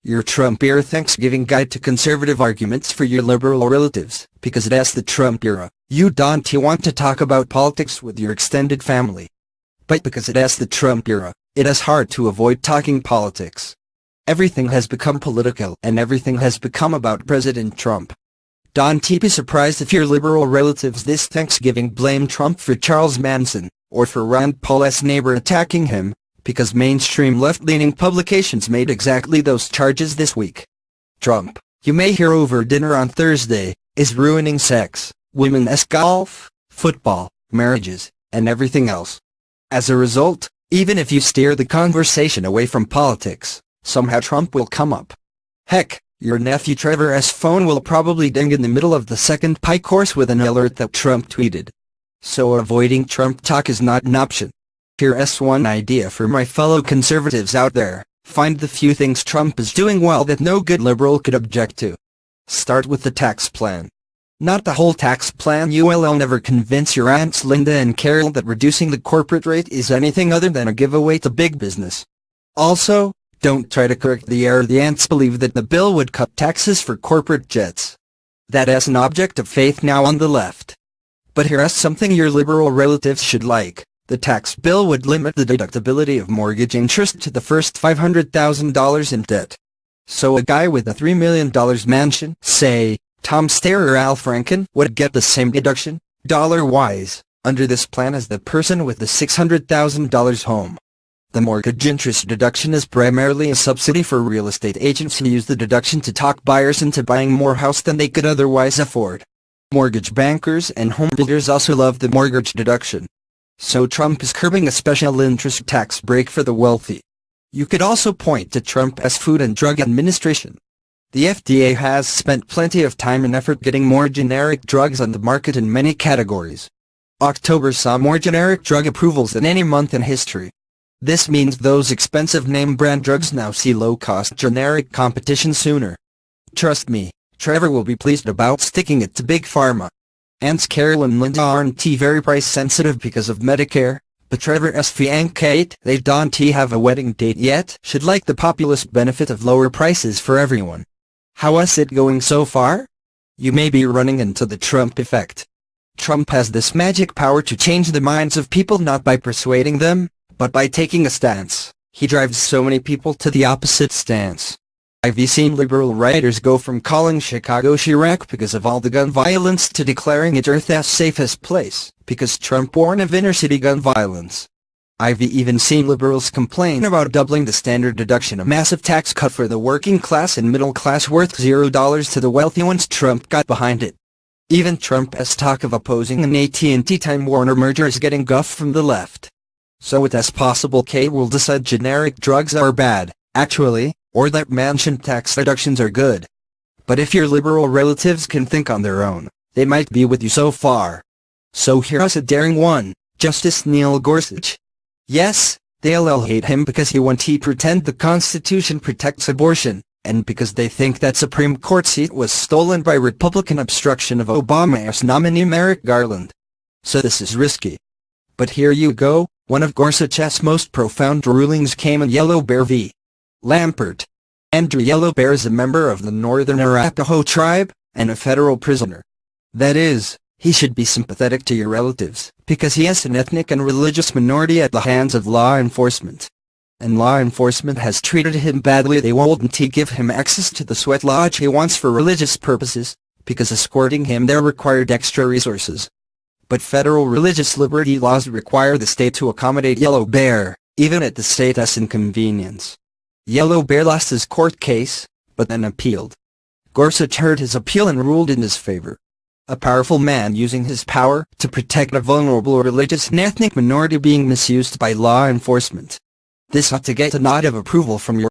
your Trump-era Thanksgiving guide to conservative arguments for your liberal relatives, because it asks the Trump era, you don't want to talk about politics with your extended family. But because it asks the Trump era, it is hard to avoid talking politics. Everything has become political and everything has become about President Trump. Don't be surprised if your liberal relatives this Thanksgiving blame Trump for Charles Manson, or for Rand Paul's neighbor attacking him, because mainstream left-leaning publications made exactly those charges this week. Trump, you may hear over dinner on Thursday, is ruining sex, women's golf, football, marriages, and everything else. As a result, even if you steer the conversation away from politics, somehow Trump will come up. Heck, your nephew Trevor's phone will probably ding in the middle of the second pie course with an alert that Trump tweeted. So avoiding Trump talk is not an option. Here's one idea for my fellow conservatives out there: find the few things Trump is doing well that no good liberal could object to. Start with the tax plan. Not the whole tax plan. You'll never convince your aunts Linda and Carol that reducing the corporate rate is anything other than a giveaway to big business. Also, don't try to correct the error the aunts believe that the bill would cut taxes for corporate jets. That is an object of faith now on the left. But here's something your liberal relatives should like. The tax bill would limit the deductibility of mortgage interest to the first $500,000 in debt. So a guy with a $3 million mansion, say, Tom Steyer or Al Franken, would get the same deduction, dollar-wise, under this plan as the person with the $600,000 home. The mortgage interest deduction is primarily a subsidy for real estate agents who use the deduction to talk buyers into buying more house than they could otherwise afford. Mortgage bankers and home builders also love the mortgage deduction. So Trump is curbing a special interest tax break for the wealthy. You could also point to Trump's Food and Drug Administration. The FDA has spent plenty of time and effort getting more generic drugs on the market in many categories. October saw more generic drug approvals than any month in history. This means those expensive name-brand drugs now see low-cost generic competition sooner. Trust me, Trevor will be pleased about sticking it to Big Pharma. Aunts Carol and Linda aren't very price-sensitive because of Medicare, but Trevor's fiancée, they don't have a wedding date yet, should like the populist benefit of lower prices for everyone. How is it going so far? You may be running into the Trump effect. Trump has this magic power to change the minds of people not by persuading them, but by taking a stance. He drives so many people to the opposite stance. I've seen liberal writers go from calling Chicago Chirac because of all the gun violence to declaring it Earth's safest place, because Trump warned of inner-city gun violence. I've even seen liberals complain about doubling the standard deduction, a massive tax cut for the working class and middle class worth $0 to the wealthy once Trump got behind it. Even Trump's talk of opposing an AT&T Time Warner merger is getting guff from the left. So it is possible Kate will decide generic drugs are bad, actually, or that mansion tax deductions are good. But if your liberal relatives can think on their own, they might be with you so far. So here's a daring one, Justice Neil Gorsuch. Yes, they'll hate him because he won't pretend the Constitution protects abortion, and because they think that Supreme Court seat was stolen by Republican obstruction of Obama's nominee Merrick Garland. So this is risky. But here you go, one of Gorsuch's most profound rulings came in Yellow Bear v. Lampert. Andrew Yellow Bear is a member of the Northern Arapaho tribe, and a federal prisoner. That is, he should be sympathetic to your relatives, because he is an ethnic and religious minority at the hands of law enforcement. And law enforcement has treated him badly. They won't give him access to the sweat lodge he wants for religious purposes, because escorting him there required extra resources. But federal religious liberty laws require the state to accommodate Yellow Bear, even at the state's inconvenience. Yellow Bear lost his court case, but then appealed. Gorsuch heard his appeal and ruled in his favor. A powerful man using his power to protect a vulnerable religious and ethnic minority being misused by law enforcement. This ought to get a nod of approval from your